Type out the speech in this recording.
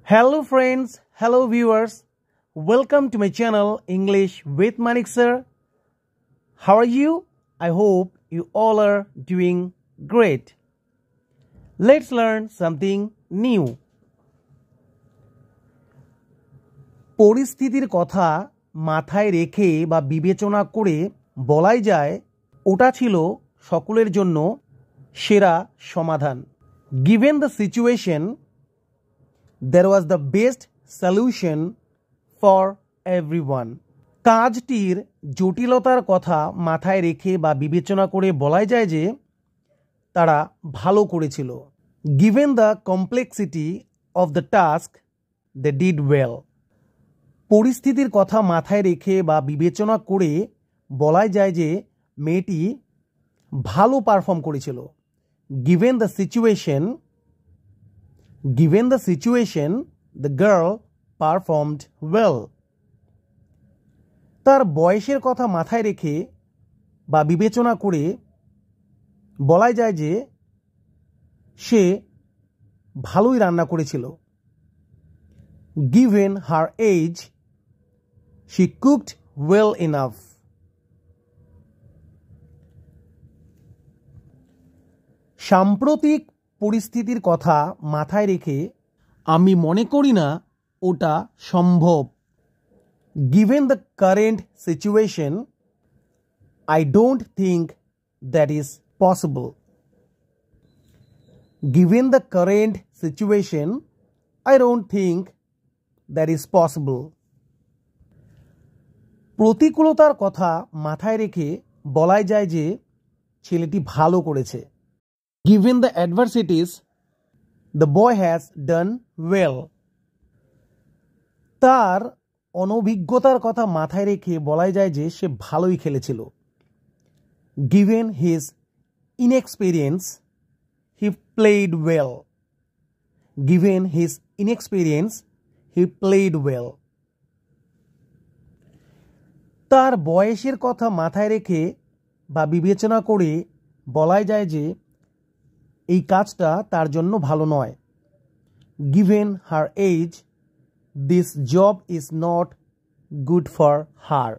Hello friends, hello viewers. Welcome to my channel English with Manik sir. How are you? I hope you all are doing great. Let's learn something new. পরিস্থিতির কথা মাথায় রেখে বা বিবেচনা করে বলাই যায় ওটা ছিল সকলের জন্য সেরা সমাধান। Given the situation, there was the best solution for everyone. কাজটির জটিলতার কথা মাথায় রেখে বা বিবেচনা করে বলাই যায় যে তারা ভালো করেছিল। Given the complexity of the task, they did well. পরিস্থিতির কথা মাথায় রেখে বা বিবেচনা করে বলাই যায় যে মেয়েটি ভালো পারফর্ম করেছিল। Given the situation, the girl performed well. তার বয়সের কথা মাথায় রেখে বা বিবেচনা করে বলাই যায় যে সে ভালোই রান্না করেছিল। Given her age, she cooked well enough. সাম্প্রতিক পরিস্থিতির কথা মাথায় রেখে আমি মনে করি না ওটা সম্ভব। Given the current situation, I don't think that is possible. Given the current situation, I don't think that is possible. প্রতিকূলতার কথা মাথায় রেখে বলাই যায় যে ছেলেটি ভালো করেছে। Given the adversities, the boy has done well. তার অনভিজ্ঞতার কথা মাথায় রেখে বলাই যায় যে সে ভালোই খেলেছিল। Given his inexperience, he played well. Given his inexperience, he played well. তার বয়সের কথা মাথায় রেখে বা বিবেচনা করে বলাই যায় যে এই কাজটা তার জন্য ভালো নয়। Given her age, this job is not good for her.